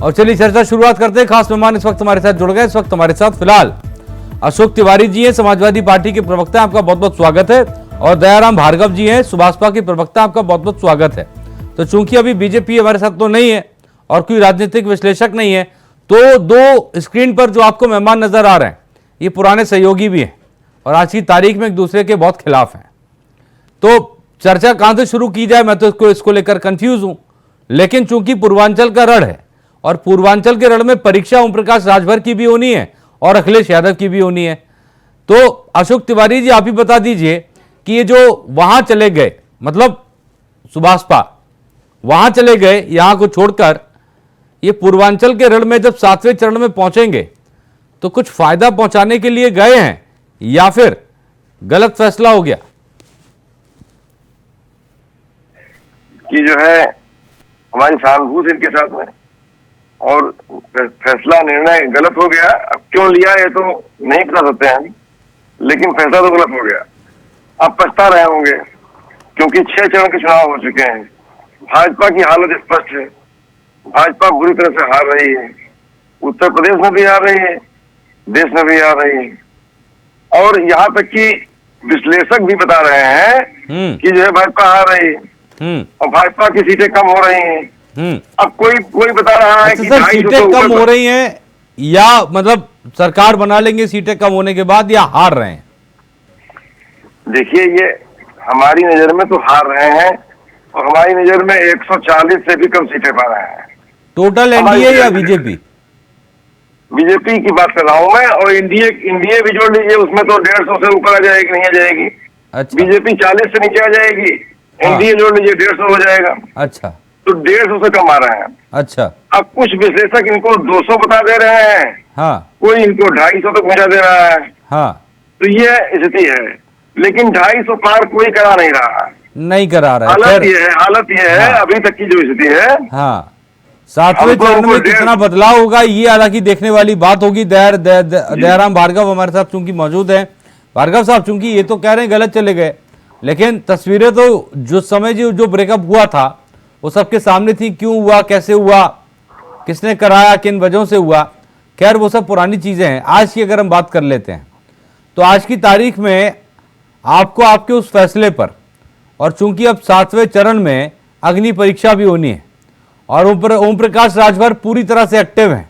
और चलिए चर्चा शुरुआत करते हैं। खास मेहमान इस वक्त हमारे साथ जुड़ गए। इस वक्त हमारे साथ फिलहाल अशोक तिवारी जी हैं, समाजवादी पार्टी के प्रवक्ता, आपका बहुत बहुत स्वागत है। और दयाराम भार्गव जी हैं, सुभाषपा के प्रवक्ता, आपका बहुत बहुत स्वागत है। तो चूंकि अभी बीजेपी हमारे साथ तो नहीं है और कोई राजनीतिक विश्लेषक नहीं है, तो दो स्क्रीन पर जो आपको मेहमान नजर आ रहे हैं ये पुराने सहयोगी भी हैं और आज की तारीख में एक दूसरे के बहुत खिलाफ हैं। तो चर्चा कहां से शुरू की जाए, मैं तो इसको लेकर कंफ्यूज हूं। लेकिन चूंकि पूर्वांचल का रण है और पूर्वांचल के रण में परीक्षा ओम प्रकाश राजभर की भी होनी है और अखिलेश यादव की भी होनी है। तो अशोक तिवारी जी, आप ही बता दीजिए कि ये जो वहां चले गए, मतलब सुभाषपा वहां चले गए यहां को छोड़कर, ये पूर्वांचल के रण में जब 7वें चरण में पहुंचेंगे तो कुछ फायदा पहुंचाने के लिए गए हैं या फिर गलत फैसला हो गया कि जो है हमारी सहानुभूति इनके साथ में और फैसला निर्णय गलत हो गया। अब क्यों लिया ये तो नहीं बता सकते हैं, लेकिन फैसला तो गलत हो गया। अब पछता रहे होंगे क्योंकि 6 चरण के चुनाव हो चुके हैं। भाजपा की हालत स्पष्ट है, भाजपा बुरी तरह से हार रही है। उत्तर प्रदेश में भी हार रही है, देश में भी हार रही है। और यहाँ तक कि विश्लेषक भी बता रहे हैं कि जो है भाजपा हार रही है और भाजपा की सीटें कम हो रही हैं। अब कोई बता रहा है कि सीटें कम हो रही हैं या मतलब सरकार बना लेंगे सीटें कम होने के बाद, या हार रहे हैं? देखिए, ये हमारी नजर में तो हार रहे हैं और हमारी नजर में 140 से भी कम सीटें पा रहे हैं। टोटल एनडीए या बीजेपी? बीजेपी की बात कर रहा हूं मैं, और एनडीए भी जोड़ लीजिए, उसमें तो 150 से ऊपर आ जाएगी, नहीं आ जाएगी। अच्छा। बीजेपी 40 से नीचे आ जाएगी, एनडीए जोड़ लीजिए 150 हो जाएगा। अच्छा, तो 150 से कम आ रहे हैं। अच्छा। अब कुछ विश्लेषक इनको 200 बता दे रहे हैं, हाँ, कोई इनको 250 तक पहुंचा दे रहा है। हाँ, तो ये स्थिति है, लेकिन 250 पार कोई करा नहीं रहा, नहीं करा रहा है। हालत ये है हाँ। अभी तक की जो स्थिति है। हाँ, 7वें चरण में कितना बदलाव होगा ये हालांकि देखने वाली बात होगी। दयाराम भार्गव हमारे साथ चूंकि मौजूद है। भार्गव साहब, चूंकि ये तो कह रहे हैं गलत चले गए, लेकिन तस्वीरें तो जो समय जो ब्रेकअप हुआ था वो सबके सामने थी। क्यों हुआ, कैसे हुआ, किसने कराया, किन वजहों से हुआ, खैर वो सब पुरानी चीजें हैं। आज की अगर हम बात कर लेते हैं तो आज की तारीख में आपको आपके उस फैसले पर, और चूंकि अब 7वें चरण में अग्नि परीक्षा भी होनी है और ओम प्रकाश राजभर पूरी तरह से एक्टिव हैं,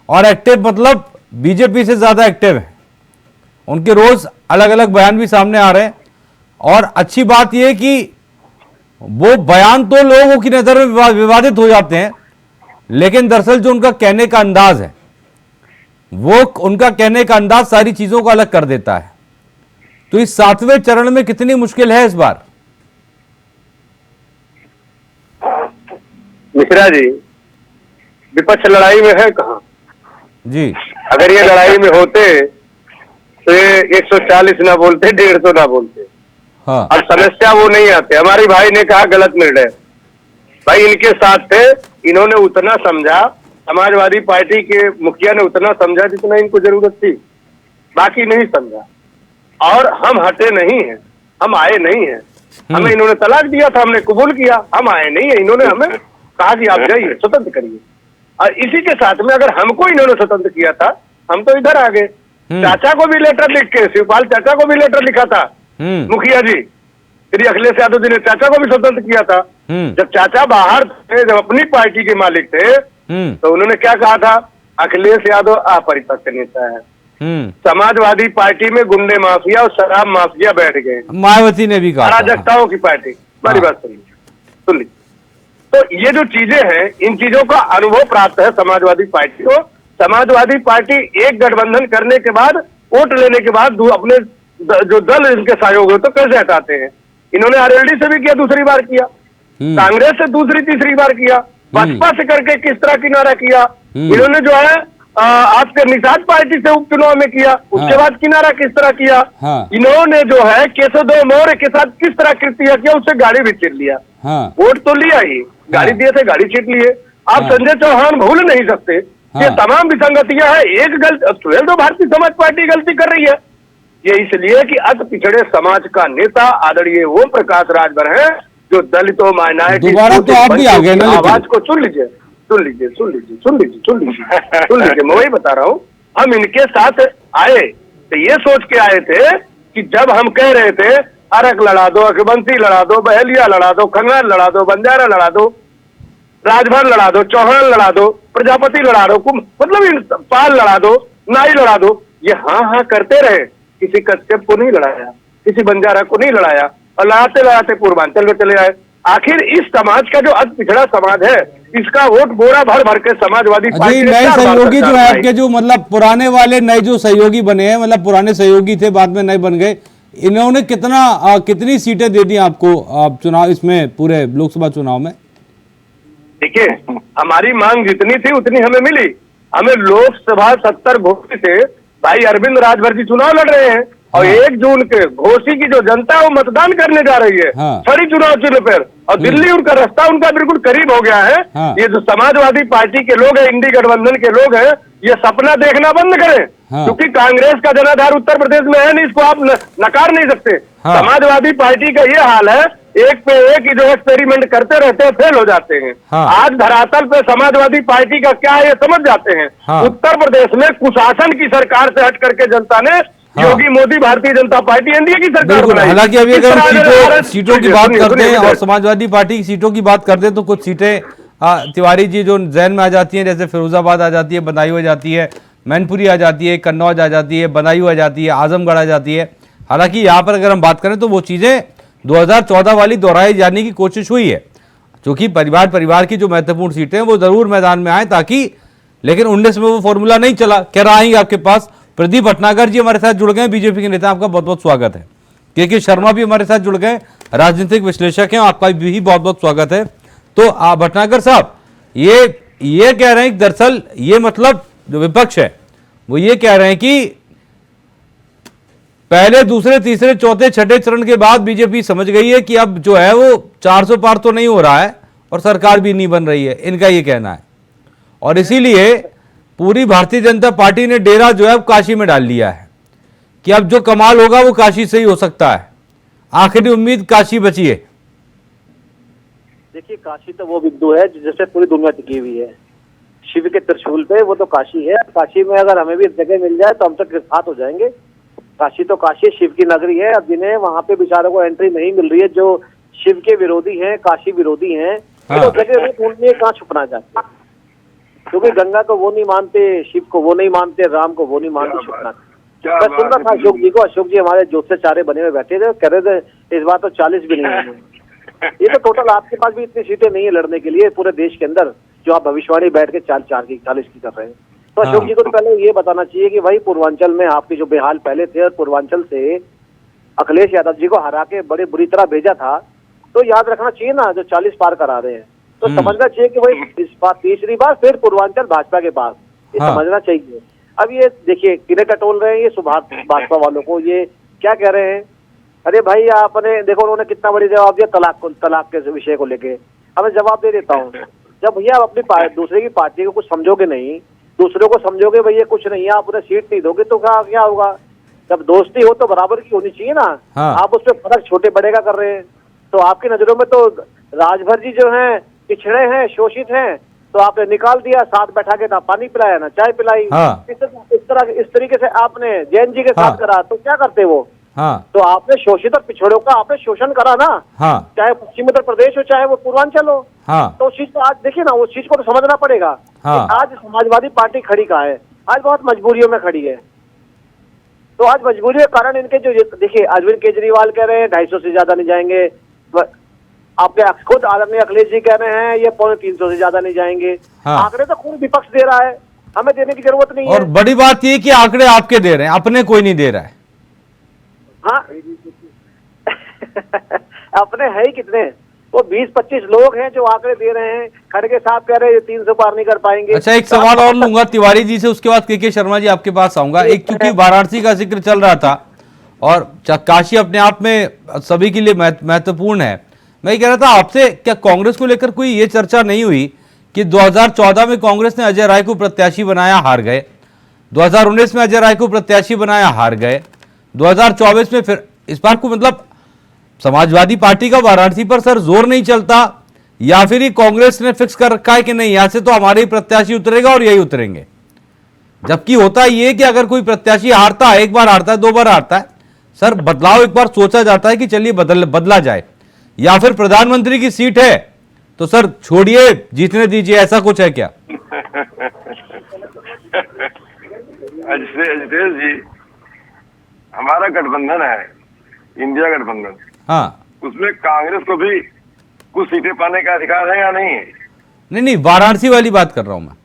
और एक्टिव मतलब बीजेपी से ज्यादा एक्टिव हैं। उनके रोज अलग अलग बयान भी सामने आ रहे हैं और अच्छी बात यह कि वो बयान तो लोगों की नजर में विवादित हो जाते हैं, लेकिन दरअसल जो उनका कहने का अंदाज है, वो उनका कहने का अंदाज सारी चीजों को अलग कर देता है। तो इस 7वें चरण में कितनी मुश्किल है इस बार? मिश्रा जी, विपक्ष लड़ाई में है कहाँ जी? अगर ये लड़ाई में होते तो ये 140 ना बोलते, 150 ना बोलते। हाँ। अब समस्या वो नहीं आते। हमारे भाई ने कहा गलत निर्णय, भाई इनके साथ थे, इन्होंने उतना समझा, समाजवादी पार्टी के मुखिया ने उतना समझा जितना इनको जरूरत थी, बाकी नहीं समझा। और हम हटे नहीं हैं, हम आए नहीं हैं। हमें इन्होंने तलाक दिया था, हमने कबूल किया, हम आए नहीं है। इन्होंने हमें कहा कि आप जाइए, स्वतंत्र करिए। और इसी के साथ में अगर हमको इन्होंने स्वतंत्र किया था, हम तो इधर आ गए। चाचा को भी लेटर लिख के, शिवपाल चाचा को भी लेटर लिखा था मुखिया जी, श्री अखिलेश यादव जी ने चाचा को भी स्वतंत्र किया था। जब चाचा बाहर थे, जब अपनी पार्टी के मालिक थे, तो उन्होंने क्या कहा था, अखिलेश यादव अपरिपक्व नेता है। समाजवादी पार्टी में गुंडे माफिया और शराब माफिया बैठ गए। मायावती ने भी कहा अराजकताओं की पार्टी। बड़ी बात सुन ली। तो ये जो चीजें हैं, इन चीजों का अनुभव प्राप्त है समाजवादी पार्टी को। समाजवादी पार्टी एक गठबंधन करने के बाद, वोट लेने के बाद अपने जो दल इनके सहयोग हो तो कैसे हटाते हैं। इन्होंने आरएलडी से भी किया, दूसरी बार किया, कांग्रेस से दूसरी तीसरी बार किया, भाजपा से करके किस तरह किनारा किया। इन्होंने जो है आपके निषाद पार्टी से उपचुनाव में किया, उसके बाद किनारा किस तरह किया। इन्होंने जो है केशव मौर्य के साथ किस तरह कृत्य किया, उससे गाड़ी भी छीन लिया। वोट तो लिया ही, गाड़ी दिए थे, गाड़ी छीन लिए। आप संजय चौहान भूल नहीं सकते, ये तमाम विसंगतियां हैं। एक गलती तो भारतीय समाज पार्टी गलती कर रही है, ये इसलिए कि अति पिछड़े समाज का नेता आदरणीय ओम प्रकाश राजभर है, जो दलितों, माइनॉरिटी दोबारा तो आप भी आ गए ना, आवाज को चुन लीजिए। सुन लीजिए सुन लीजिए सुन लीजिए सुन लीजिए सुन लीजिए, मैं वही बता रहा हूँ। हम इनके साथ आए तो ये सोच के आए थे कि जब हम कह रहे थे अरक लड़ा दो, अकबंसी लड़ा दो, बहेलिया लड़ा दो, खंगाल लड़ा दो, बंजारा लड़ा दो, राजभर लड़ा दो, चौहान लड़ा दो, प्रजापति लड़ा दो, मतलब पाल लड़ा दो, नाई लड़ा दो, ये हाँ हाँ करते रहे। किसी कश्यप को नहीं लड़ाया, किसी बंजारा को नहीं लड़ाया, और लड़ाते लड़ाते पूर्वांचल में चले आए। आखिर इस समाज का जो अति पिछड़ा समाज है, इसका वोट बोरा भर भर के समाजवादी पार्टी ने नए 4 बार सहयोगी जो सरकार है बनाई। आपके, जो मतलब पुराने वाले नए जो सहयोगी बने हैं, मतलब पुराने सहयोगी थे बाद में नए बन गए, इन्होंने कितनी सीटें दे दी आपको चुनाव इसमें, पूरे लोकसभा चुनाव में? देखिए, हमारी मांग जितनी थी उतनी हमें मिली। हमें लोकसभा 70 घोषी से भाई अरविंद राजभर जी चुनाव लड़ रहे हैं, और 1 जून के घोषी की जो जनता है वो मतदान करने जा रही है हाँ। खड़ी चुनाव चिन्ह पर, और दिल्ली उनका रास्ता उनका बिल्कुल करीब हो गया है। हाँ। ये जो समाजवादी पार्टी के लोग हैं, इंडी गठबंधन के लोग हैं, ये सपना देखना बंद करें। हाँ। क्योंकि कांग्रेस का जनाधार उत्तर प्रदेश में है नहीं, इसको आप नकार नहीं सकते। हाँ। समाजवादी पार्टी का ये हाल है, एक पे एक जो एक्सपेरिमेंट करते रहते हैं, फेल हो जाते हैं। हाँ। आज धरातल पे समाजवादी पार्टी का क्या है ये समझ जाते हैं। हाँ। उत्तर प्रदेश में कुशासन की सरकार से हट करके जनता ने योगी मोदी भारतीय जनता पार्टी एनडीए की सरकार बिल्कुल। बनाई। हालांकि अभी अगर हम सीटों की बात करते हैं और हैं, समाजवादी पार्टी की सीटों की बात करते हैं, तो कुछ सीटें तिवारी जी जो जैन में आ जाती हैं, जैसे फिरोजाबाद आ जाती है, बदायूं आ जाती है, मैनपुरी आ जाती है, कन्नौज आ जाती है, बदायूं आ जाती है, आजमगढ़ आ जाती है। हालांकि यहाँ पर अगर हम बात करें तो वो चीज़ें 2014 वाली दोहराई जाने की कोशिश हुई है, क्योंकि परिवार की जो महत्वपूर्ण सीटें हैं वो जरूर मैदान में आए, ताकि, लेकिन 19 में वो फॉर्मूला नहीं चला। कह रहा आएंगे आपके पास प्रदीप भटनागर जी हमारे साथ जुड़ गए, बीजेपी के नेता, आपका बहुत बहुत स्वागत है। के शर्मा भी हमारे साथ जुड़ गए, राजनीतिक विश्लेषक हैं, आपका भी बहुत बहुत स्वागत है। तो भटनागर साहब, ये कह रहे हैं कि दरअसल ये मतलब जो विपक्ष है वो ये कह रहे हैं कि पहले, दूसरे, तीसरे, चौथे, छठे चरण के बाद बीजेपी समझ गई है कि अब जो है वो 400 पार तो नहीं हो रहा है और सरकार भी नहीं बन रही है, इनका ये कहना है। और इसीलिए पूरी भारतीय जनता पार्टी ने डेरा जो है अब काशी में डाल लिया है कि अब जो कमाल होगा वो काशी से ही हो सकता है। आखिरी उम्मीद काशी बची है। देखिए, काशी तो वो बिंदु है जिससे पूरी दुनिया टिकी हुई है, शिव के त्रिशूल पे, वो तो काशी है। काशी में अगर हमें भी जगह मिल जाए तो हम तो कृतार्थ हो जाएंगे। काशी तो काशी शिव की नगरी है। अब जिन्हें वहां पे बेचारों को एंट्री नहीं मिल रही है, जो शिव के विरोधी हैं, काशी विरोधी हैं, हाँ। तो जगह ढूंढने कहाँ छुपना चाहते हैं, क्योंकि गंगा को वो नहीं मानते, शिव को वो नहीं मानते, राम को वो नहीं मानते, छुपना। मैं सुन रहा था अशोक जी को, अशोक जी हमारे जोत से चारे बने हुए बैठे थे, कह रहे थे इस बार तो 40 भी नहीं है। ये तो टोटल आपके पास भी इतनी सीटें नहीं है लड़ने के लिए पूरे देश के अंदर, जो आप भविष्यवाणी बैठ के 40 की कर रहे हैं। तो अशोक जी को तो पहले ये बताना चाहिए कि भाई पूर्वांचल में आपके जो बेहाल पहले थे, और पूर्वांचल से अखिलेश यादव जी को हरा के बड़े बुरी तरह भेजा था, तो याद रखना चाहिए ना, जो 40 पार करा रहे हैं, तो समझना चाहिए कि भाई इस बार तीसरी बार फिर पूर्वांचल भाजपा के पास, ये समझना चाहिए। अब ये देखिए किले टटोल रहे हैं ये भाजपा वालों को, ये क्या कह रहे हैं, अरे भाई आपने देखो उन्होंने कितना बड़ी जवाब दिया तलाक के विषय को लेके। अब मैं जवाब दे देता हूँ, जब भैया आप अपनी दूसरे की पार्टी को कुछ समझोगे नहीं, दूसरों को समझोगे भैया कुछ नहीं है, आप उन्हें सीट नहीं दोगे तो क्या होगा। जब दोस्ती हो तो बराबर की होनी चाहिए ना। आप उसमें फर्क छोटे बड़े का कर रहे हैं, तो आपकी नजरों में तो राजभर जी जो हैं पिछड़े हैं, शोषित हैं, तो आपने निकाल दिया, साथ बैठा के ना पानी पिलाया ना चाय पिलाई। इस तरीके से आपने जैन जी के साथ करा, तो क्या करते वो। तो आपने शोषित और पिछड़ों का आपने शोषण करा ना, चाहे पश्चिम उत्तर प्रदेश हो चाहे वो पूर्वांचल हो। तो उस चीज को आज देखिए ना, उस चीज को तो समझना पड़ेगा कि आज समाजवादी पार्टी खड़ी कहाँ है, आज बहुत मजबूरियों में खड़ी है। तो आज मजबूरी के कारण इनके जो देखिए अरविंद केजरीवाल कह रहे हैं 250 से ज्यादा नहीं जाएंगे, आपके खुद आदरणीय अखिलेश जी कह रहे हैं ये 350 से ज्यादा नहीं जाएंगे। आंकड़े तो खुद विपक्ष दे रहा है, हमें देने की जरूरत नहीं है। और बड़ी बात ये कि आंकड़े आपके दे रहे हैं, अपने कोई नहीं दे रहा है। हाँ अपने है ही कितने, वो 20-25 लोग हैं जो आंकड़े दे रहे हैं। खड़गे साहब कह रहे हैं 300 पार नहीं कर पाएंगे। अच्छा, एक सवाल और लूंगा तिवारी जी से, उसके बाद के शर्मा जी आपके पास आऊंगा। एक क्योंकि वाराणसी का जिक्र चल रहा था और काशी अपने आप में सभी के लिए महत्वपूर्ण है, मैं ये कह रहा था आपसे, क्या कांग्रेस को लेकर कोई ये चर्चा नहीं हुई कि 2014 में कांग्रेस ने अजय राय को प्रत्याशी बनाया, हार गए, 2019 में अजय राय को प्रत्याशी बनाया, हार गए, 2024 में फिर इस बार को, मतलब समाजवादी पार्टी का वाराणसी पर सर जोर नहीं चलता, या फिर ये कांग्रेस ने फिक्स कर रखा है कि नहीं यहां से तो हमारे ही प्रत्याशी उतरेगा और यही उतरेंगे? जबकि होता ये कि अगर कोई प्रत्याशी हारता है, एक बार हारता है, 2 बार हारता है, सर बदलाव एक बार सोचा जाता है कि चलिए बदला जाए, या फिर प्रधानमंत्री की सीट है तो सर छोड़िए जीतने दीजिए, ऐसा कुछ है क्या? अजितेश जी, हमारा गठबंधन है, इंडिया गठबंधन, हाँ, उसमें कांग्रेस को भी कुछ सीटें पाने का अधिकार है या नहीं है? नहीं, वाराणसी वाली बात कर रहा हूं मैं।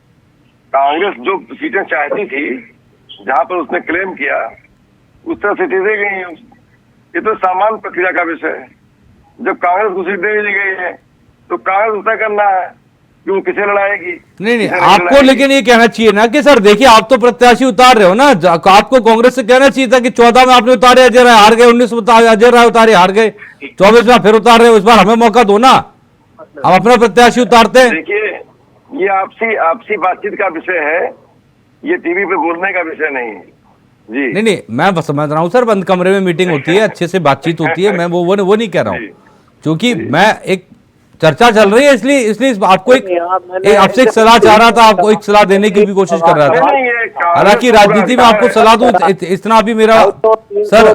कांग्रेस जो सीटें चाहती थी, जहां पर उसने क्लेम किया, उस तरह सीटें दी गई हैं। ये तो सामान्य प्रक्रिया का विषय है। जब कांग्रेस को सीटें दी गई है तो कांग्रेस उसका करना है कि वो किसे लड़ाएगी। नहीं, आपको लेकिन ये कहना चाहिए ना कि सर देखिए आप तो प्रत्याशी उतार रहे हो ना, आपको कांग्रेस से कहना चाहिए था कि 14 में आपने उतारे अजय राय हार गए, 19 में अजय राय उतारे हार गए, 24 में फिर उतार रहे हो, इस बार हमें मौका दो ना, हम अपना प्रत्याशी उतारते हैं। देखिए, ये आपसी बातचीत का विषय है, ये टीवी पे बोलने का विषय नहीं है जी। नहीं, मैं बस समझ रहा हूँ सर, बंद कमरे में मीटिंग होती है, अच्छे से बातचीत होती है, मैं वो नहीं कह रहा हूँ, क्योंकि मैं एक चर्चा चल रही है, इसलिए आपको आपसे एक सलाह चाह रहा था, आपको एक सलाह देने की भी कोशिश कर रहा था। हालांकि राजनीति में आपको सलाह दूं इतना भी मेरा सर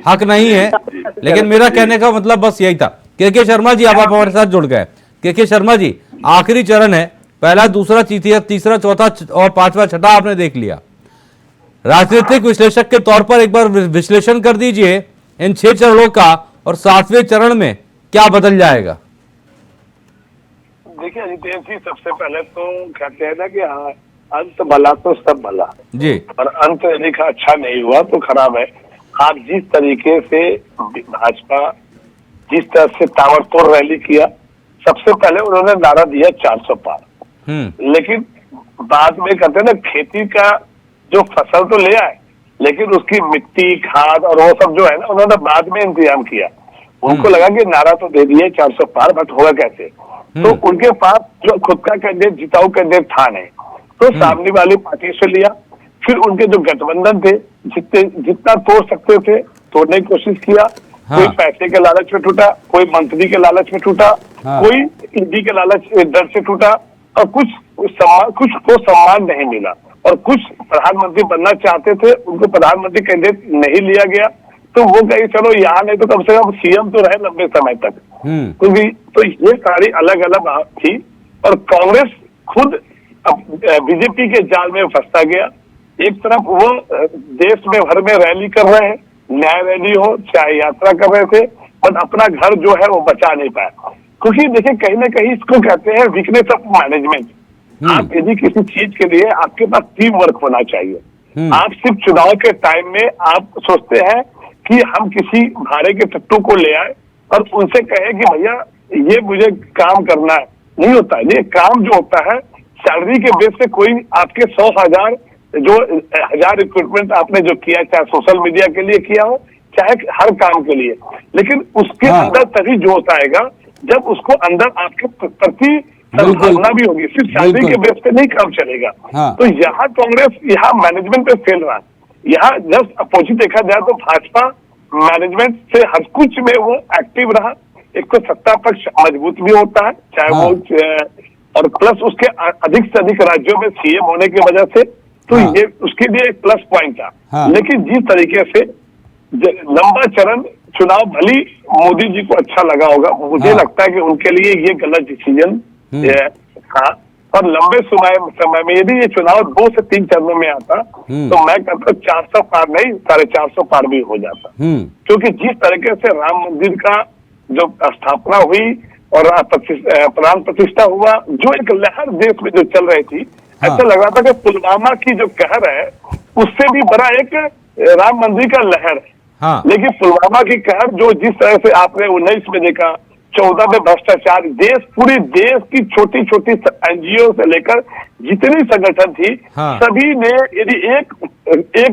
हक नहीं है, लेकिन मेरा कहने का मतलब बस यही था। के शर्मा जी, अब आप हमारे साथ जुड़ गए। के शर्मा जी, आखिरी चरण है, पहला, दूसरा, तीसरा, चौथा और 5वां, छठा आपने देख लिया। राजनीतिक विश्लेषक के तौर पर एक बार विश्लेषण कर दीजिए इन 6 चरणों का, और 7वें चरण में क्या बदल जाएगा? देखिए अजितेश जी, सबसे पहले तो कहते हैं ना कि हाँ, अंत भला तो सब भला जी, और अंत यदि का अच्छा नहीं हुआ तो खराब है। आप जिस तरीके से भाजपा जिस तरह से ताबड़तोड़ रैली किया, सबसे पहले उन्होंने नारा दिया 400 पार, लेकिन बाद में कहते हैं ना, खेती का जो फसल तो ले आए, लेकिन उसकी मिट्टी, खाद और वो सब जो है ना, उन्होंने बाद में इंतजाम किया। उनको लगा कि नारा तो दे दिए 400 पार, बट होगा कैसे? तो उनके पास जो खुद का कैंडिडेट, जिताऊ कैंडिडेट था नहीं, तो सामने वाली पार्टी से लिया। फिर उनके जो गठबंधन थे, जितना तोड़ सकते थे तोड़ने की कोशिश किया। कोई पैसे के लालच में टूटा, कोई मंत्री के लालच में टूटा, कोई ईडी के लालच डर से टूटा, और कुछ को सम्मान नहीं मिला, और कुछ प्रधानमंत्री बनना चाहते थे, उनको प्रधानमंत्री कैंडिडेट नहीं लिया गया, तो वो कही चलो यहाँ नहीं तो कम से कम सीएम तो रहे लंबे समय तक। क्योंकि तो ये सारी अलग अलग बात थी, और कांग्रेस खुद बीजेपी के जाल में फंसता गया। एक तरफ वो देश में भर में रैली कर रहे हैं, न्याय रैली हो चाहे यात्रा कर रहे थे, और अपना घर जो है वो बचा नहीं पाया। क्योंकि देखिए, कहीं ना कहीं इसको कहते हैं वीकनेस ऑफ मैनेजमेंट। आप यदि किसी चीज के लिए, आपके पास टीम वर्क होना चाहिए। आप सिर्फ चुनाव के टाइम में आप सोचते हैं कि हम किसी भाड़े के टट्टू को ले आए और उनसे कहे कि भैया ये मुझे काम करना है, नहीं होता है। ये काम जो होता है, सैलरी के बेस पे कोई आपके 100,000 जो 1000 रिक्रूटमेंट आपने जो किया, चाहे सोशल मीडिया के लिए किया हो, चाहे हर काम के लिए, लेकिन उसके अंदर तभी जो होता है जब उसको अंदर आपके प्रति सद्भावना भी होगी। सिर्फ सैलरी के बेस पे नहीं काम चलेगा। तो यहाँ कांग्रेस यहाँ मैनेजमेंट पे फेल रहा। यहाँ जस्ट अपोजिट देखा जाए तो भाजपा मैनेजमेंट से हर कुछ में वो एक्टिव रहा। एक तो सत्ता पक्ष मजबूत भी होता है, चाहे वो और प्लस उसके अधिक से अधिक राज्यों में सीएम होने की वजह से, तो ये उसके लिए एक प्लस पॉइंट था। लेकिन जिस तरीके से लंबा चरण चुनाव, भली मोदी जी को अच्छा लगा होगा, मुझे लगता है कि उनके लिए ये गलत डिसीजन था। और लंबे समय में यदि ये चुनाव 2 से 3 चरणों में आता, तो मैं कहता हूँ 400 पार नहीं, 450 पार भी हो जाता। क्योंकि जिस तरीके से राम मंदिर का जो स्थापना हुई और प्राण प्रतिष्ठा हुआ, जो एक लहर देश में जो चल रही थी, ऐसा लग रहा था कि पुलवामा की जो कहर है, उससे भी बड़ा एक राम मंदिर का लहर है। लेकिन पुलवामा की कहर जो जिस तरह से आपने 19 में देखा, 14 में भ्रष्टाचार, पूरे देश की छोटी छोटी एनजीओ से लेकर जितनी संगठन थी, सभी ने यदि एक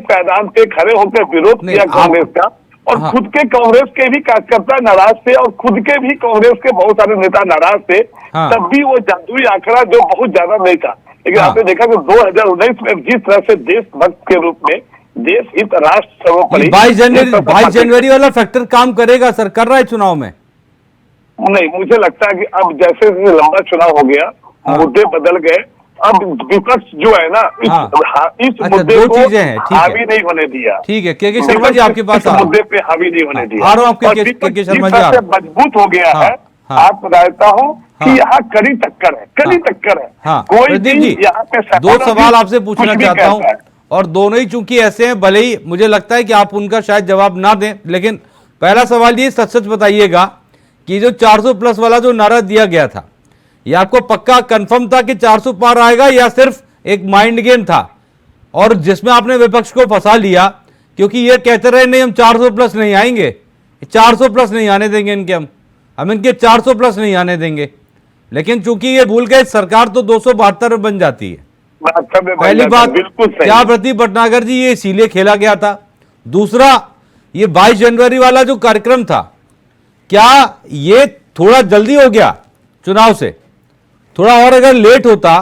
पैदान पे खड़े होकर विरोध किया कांग्रेस का, और खुद के कांग्रेस के भी कार्यकर्ता नाराज थे, और खुद के भी कांग्रेस के बहुत सारे नेता नाराज थे, तब भी वो जादुई आंकड़ा जो बहुत ज्यादा नहीं था। लेकिन आपने देखा कि 2019 में जिस तरह से देशभक्त के रूप में देश हित राष्ट्र सर्वोपरि, 22 जनवरी वाला फैक्टर काम करेगा सर, कर रहा है चुनाव में। नहीं, मुझे लगता है कि अब जैसे जैसे लंबा चुनाव हो गया, मुद्दे बदल गए। अब विपक्ष जो है ना इस अच्छा, मुद्दे दो को चीजें हैं, ठीक है। हावी नहीं होने दिया। ठीक है, के शर्मा जी आपके पास इस मुद्दे पे हावी नहीं होने दिया। आ रहा हूं आपके और के विपक्ष शर्मा जिस जी, तरह से मजबूत हो गया है, आपको बताता हूं कि यहाँ कड़ी टक्कर है, कड़ी टक्कर है। हाँ, कोई प्रदीप भी जी, यहाँ पे दो सवाल आपसे पूछना कुछ भी चाहता हूं, कहता है। और दोनों ही चूंकि ऐसे हैं, भले ही मुझे लगता है कि आप उनका शायद जवाब ना दें, लेकिन पहला सवाल ये सच सच बताइएगा कि जो 400 प्लस वाला जो नारा दिया गया था, ये आपको पक्का कंफर्म था कि 400 पार आएगा, या सिर्फ एक माइंड गेम था और जिसमें आपने विपक्ष को फंसा लिया? क्योंकि ये कहते रहे नहीं हम 400 प्लस नहीं आएंगे, 400 प्लस नहीं आने देंगे इनके, हम इनके 400 प्लस नहीं आने देंगे। लेकिन चूंकि ये भूल गए, सरकार तो 272 बन जाती है। पहली बात, क्या प्रदीप भटनागर जी ये इसीलिए खेला गया था? दूसरा, ये 22 जनवरी वाला जो कार्यक्रम था, क्या ये थोड़ा जल्दी हो गया चुनाव से? थोड़ा और अगर लेट होता,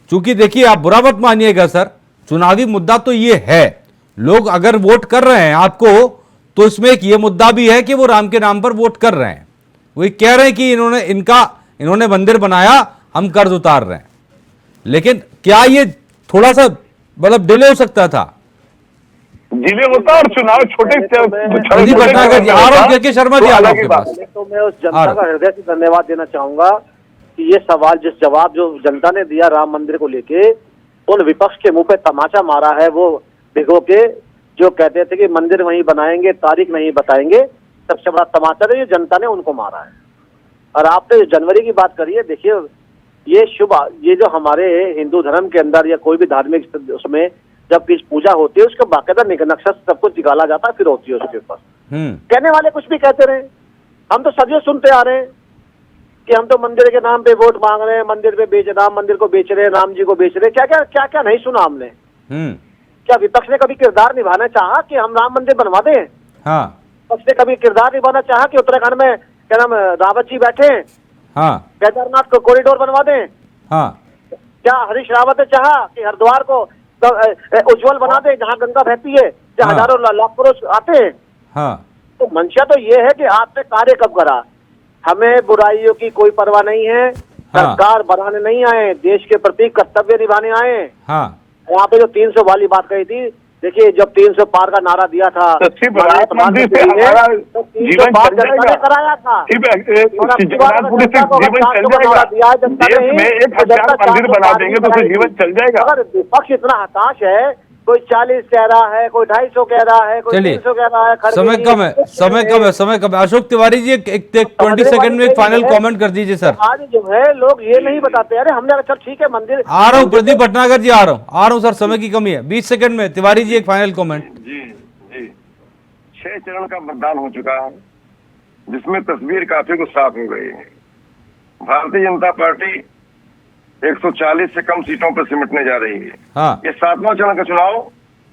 चूंकि देखिए आप बुरा मत मानिएगा सर, चुनावी मुद्दा तो ये है, लोग अगर वोट कर रहे हैं आपको, तो इसमें एक ये मुद्दा भी है कि वो राम के नाम पर वोट कर रहे हैं। वही कह रहे हैं कि इन्होंने मंदिर बनाया, हम कर्ज उतार रहे हैं। लेकिन क्या ये थोड़ा सा मतलब डिले हो सकता था? डिले होता और चुनाव छोटे प्रदीप भटनागर जी, आ रहा हूं, के शर्मा जी आ रहा हूं आपके पास। तो मैं उस जनता का हृदय से धन्यवाद देना चाहूंगा कि ये सवाल, जिस जवाब जो जनता ने दिया राम मंदिर को लेके, उन विपक्ष के मुंह पे तमाचा मारा है वो भिगो के, जो कहते थे कि मंदिर वहीं बनाएंगे, तारीख नहीं बताएंगे। सबसे बड़ा तमाचा तो ये जनता ने उनको मारा है। और आपने जो जनवरी की बात करी है, देखिए ये जो हमारे हिंदू धर्म के अंदर या कोई भी धार्मिक उसमें जब किसी पूजा होती है, उसका बाकायदा नक्शा सब कुछ निकाला जाता है, फिर होती है उसके ऊपर। कहने वाले कुछ भी कहते रहे, हम तो सदियों सुनते आ रहे हैं कि हम तो मंदिर के नाम पे वोट मांग रहे हैं, मंदिर पे राम मंदिर को बेच रहे हैं, राम जी को बेच रहे हैं। क्या क्या नहीं सुना हमने? क्या विपक्ष ने कभी किरदार निभाना चाहा कि हम राम मंदिर बनवा दें? विपक्ष ने कभी किरदार निभाना चाहा कि उत्तराखंड में क्या नाम रावत जी बैठे, केदारनाथ को कॉरिडोर बनवा दें? क्या हरीश रावत ने चाहा कि हरिद्वार को उज्जवल बना दें, जहाँ गंगा बहती है, जहाँ हजारों लाखों लोग आते हैं? तो मंशा तो ये है कि आपने कार्य कब करा? हमें बुराइयों की कोई परवाह नहीं है, सरकार बनाने नहीं आए, देश के प्रति कर्तव्य निभाने आए। यहाँ पे जो 300 वाली बात कही थी, देखिए जब 300 पार का नारा दिया था, जीवन कराया था, बना देंगे तो फिर जीवन चल जाएगा। अगर विपक्ष इतना हताश है, कोई 40 कह रहा है, कोई 250 कह रहा है, कोई 300 कह रहा है, समय कम है। अशोक तिवारी जी एक 20 सेकंड में एक फाइनल कमेंट कर दीजिए सर। आज जो है लोग ये नहीं बताते, अरे हमने चल ठीक है मंदिर। आ रहा हूँ प्रदीप भटनागर जी, आ रहा हूँ सर, समय की कमी है, 20 सेकंड में तिवारी जी एक फाइनल कमेंट। जी 6 चरण का मतदान हो चुका है, जिसमें तस्वीर काफी कुछ साफ हो गई है। भारतीय जनता पार्टी 140 से कम सीटों पर सिमटने जा रही है। ये 7वां चरण का चुनाव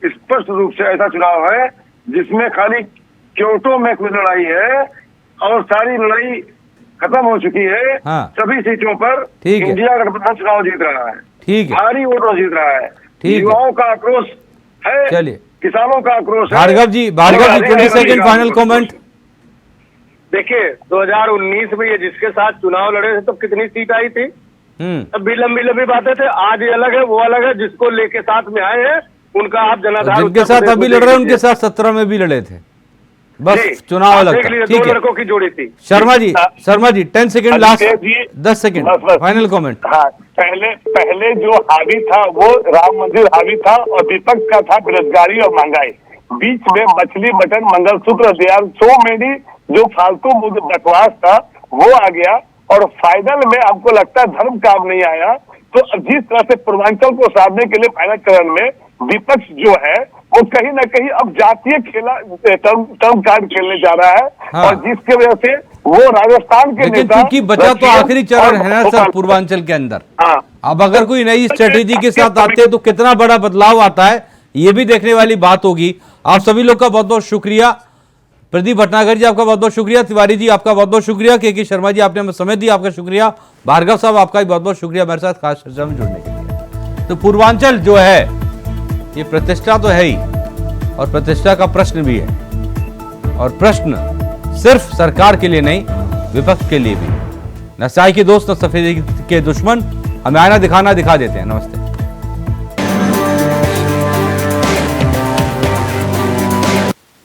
स्पष्ट रूप से ऐसा चुनाव है जिसमें खाली क्योटो में कोई लड़ाई है और सारी लड़ाई खत्म हो चुकी है। सभी सीटों पर इंडिया गठबंधन चुनाव जीत रहा है, भारी वोटों जीत रहा है। युवाओं का आक्रोश है, चलिए किसानों का आक्रोश है। भार्गव जी 20 सेकंड फाइनल कमेंट। देखिए 2019 में ये जिसके साथ चुनाव लड़े थे, तो कितनी सीट आई थी? अब भी लंबी बातें थे। आज ये अलग है, वो अलग है। जिसको लेके साथ में आए हैं उनका आप जनाधार, जिनके साथ अभी लड़ रहे हैं उनके साथ 17 में भी लड़े थे, बस चुनाव अलग था। ठीक है, लड़कों की जोड़ी थी। Sharma ji 10 second last, 10 second final comment. पहले जो हावी था वो राम मंदिर हावी था और विपक्ष का था बेरोजगारी और महंगाई। बीच में मछली मटन मंगलसूत्र दिया, सो मेनी जो फालतू बकवास था वो आ गया। और फाइनल में आपको लगता है धर्म काम नहीं आया, तो जिस तरह से पूर्वांचल को साधने के लिए फाइनल चरण में विपक्ष जो है वो कहीं ना कहीं अब जातीय टर्म कार्ड खेलने जा रहा है। और जिसके वजह से वो राजस्थान के नेता, क्योंकि बचा तो आखिरी चरण है ना सर पूर्वांचल के अंदर। अब अगर कोई नई स्ट्रेटेजी के साथ आते हैं तो कितना बड़ा बदलाव आता है, ये भी देखने वाली बात होगी। आप सभी लोग का बहुत बहुत शुक्रिया। प्रदीप भटनागर जी आपका बहुत बहुत शुक्रिया, तिवारी जी आपका बहुत बहुत शुक्रिया, के शर्मा जी आपने हमें समय दिया, आपका शुक्रिया। भार्गव साहब आपका भी बहुत बहुत शुक्रिया मेरे साथ खास चर्चा में जुड़ने के लिए। तो पूर्वांचल जो है ये प्रतिष्ठा तो है ही, और प्रतिष्ठा का प्रश्न भी है, और प्रश्न सिर्फ सरकार के लिए नहीं विपक्ष के लिए भी। न स्याही के दोस्त न सफेद के दुश्मन, हमें आईना दिखाना दिखा देते हैं। नमस्ते।